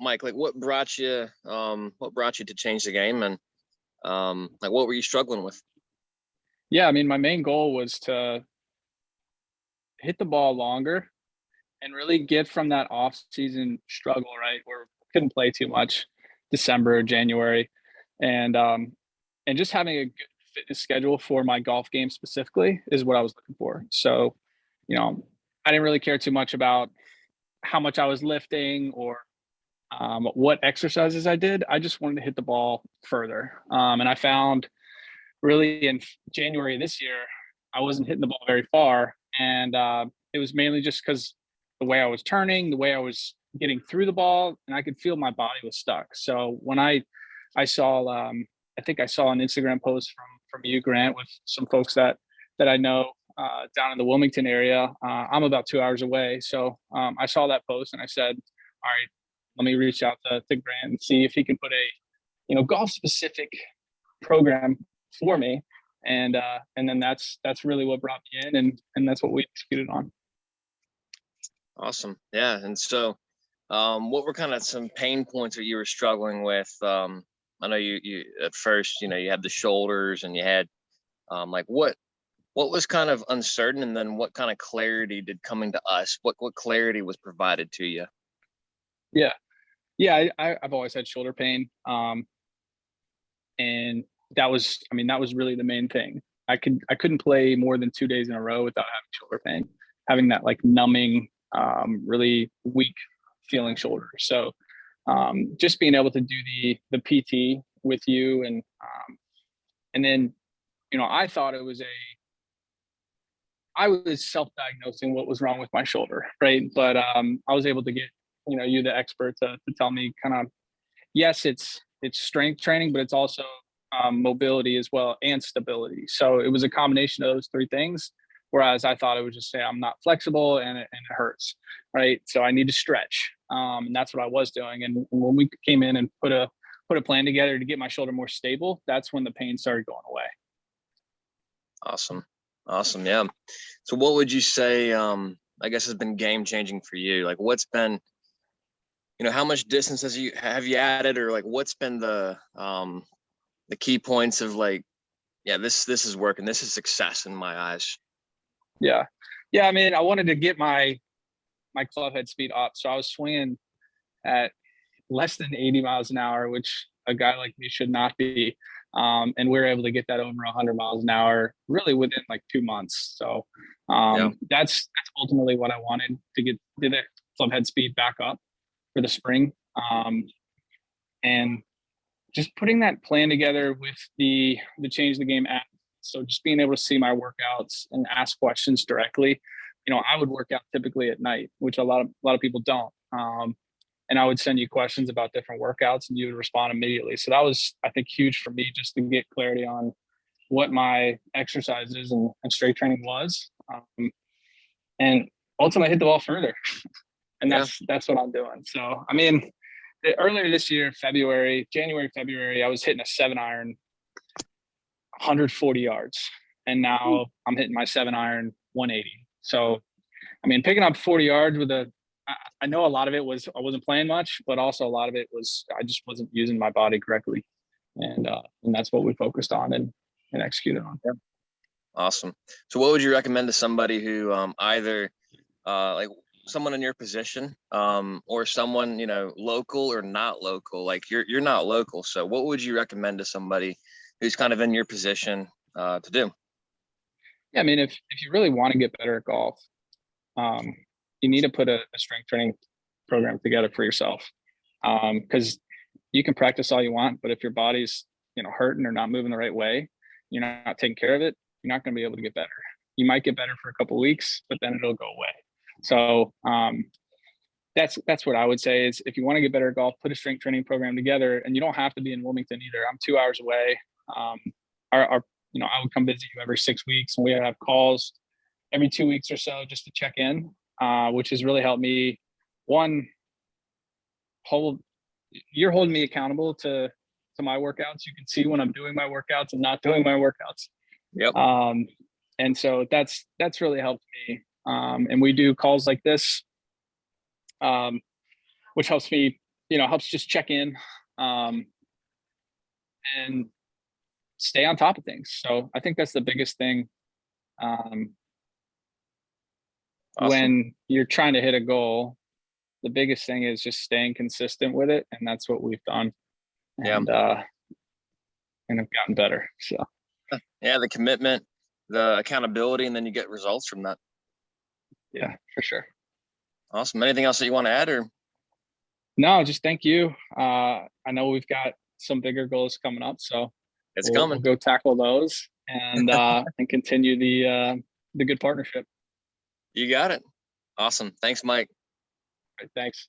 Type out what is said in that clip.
Mike, like what brought you to change the game, and like what were you struggling with? Yeah, I mean, my main goal was to hit the ball longer and really get from that off-season struggle, right, where we couldn't play too much, December, January, and just having a good fitness schedule for my golf game specifically is what I was looking for. So, I didn't really care too much about how much I was lifting or what exercises I did. I just wanted to hit the ball further. And I found really in January this year, I wasn't hitting the ball very far. And it was mainly just because the way I was turning, the way I was getting through the ball, and I could feel my body was stuck. So when I saw, I think I saw an Instagram post from you, Grant, with some folks that I know down in the Wilmington area. I'm about 2 hours away. So I saw that post and I said, all right, let me reach out to Grant and see if he can put a, golf specific program for me. And then that's really what brought me in, and that's what we executed on. Awesome. Yeah. And so, what were kind of some pain points that you were struggling with? I know you at first, you had the shoulders and you had, like what was kind of uncertain, and then what kind of clarity did coming to us? What clarity was provided to you? Yeah. I've always had shoulder pain. And that was really the main thing. I couldn't play more than 2 days in a row without having shoulder pain, having that like numbing, really weak feeling shoulder. So just being able to do the PT with you, and then, I thought I was self-diagnosing what was wrong with my shoulder, right? But I was able to get, you the expert to tell me kind of, yes, it's strength training, but it's also mobility as well, and stability. So it was a combination of those three things. Whereas I thought it would just say I'm not flexible and it hurts, right? So I need to stretch, and that's what I was doing. And when we came in and put a plan together to get my shoulder more stable, that's when the pain started going away. Awesome. Yeah. So what would you say, I guess, has been game changing for you? Like what's been, how much distance have you added, or like what's been the key points of like, yeah, this is working, this is success in my eyes? Yeah. I mean, I wanted to get my clubhead speed up, so I was swinging at less than 80 miles an hour, which a guy like me should not be. And we were able to get that over 100 miles an hour really within like 2 months. So that's ultimately what I wanted, to get the clubhead speed back up for the spring. And just putting that plan together with the Change the Game app. So just being able to see my workouts and ask questions directly. I would work out typically at night, which a lot of people don't. And I would send you questions about different workouts and you would respond immediately. So that was, I think, huge for me, just to get clarity on what my exercises and strength training was. And ultimately hit the ball further. And that's what I'm doing. So, I mean, earlier this year, January, February, I was hitting a 7-iron 140 yards. And now I'm hitting my 7-iron 180. So, I mean, picking up 40 yards I know a lot of it was I wasn't playing much, but also a lot of it was I just wasn't using my body correctly. And that's what we focused on and executed on. Yeah. Awesome. So what would you recommend to somebody who either like someone in your position or someone, local or not local? Like you're not local. So what would you recommend to somebody who's kind of in your position to do? Yeah, I mean, if you really want to get better at golf, you need to put a strength training program together for yourself. Because you can practice all you want, but if your body's, hurting or not moving the right way, you're not taking care of it, you're not going to be able to get better. You might get better for a couple of weeks, but then it'll go away. So that's what I would say is, if you want to get better at golf, put a strength training program together. And you don't have to be in Wilmington either. I'm 2 hours away. I would come visit you every 6 weeks, and we have calls every 2 weeks or so just to check in, which has really helped me. One, you're holding me accountable to my workouts. You can see when I'm doing my workouts and not doing my workouts. Yep. And so that's really helped me. And we do calls like this, which helps me, helps just check in, and stay on top of things. So I think that's the biggest thing. Um, Awesome. when you're trying to hit a goal, the biggest thing is just staying consistent with it. And that's what we've done. Yeah. And have gotten better. So yeah, the commitment, the accountability, and then you get results from that. yeah, for sure. Awesome. Anything else that you want to add, or? No, just thank you. I know we've got some bigger goals coming up, so It's we'll coming. go tackle those and continue the good partnership. You got it. Awesome. Thanks, Mike. All right, thanks.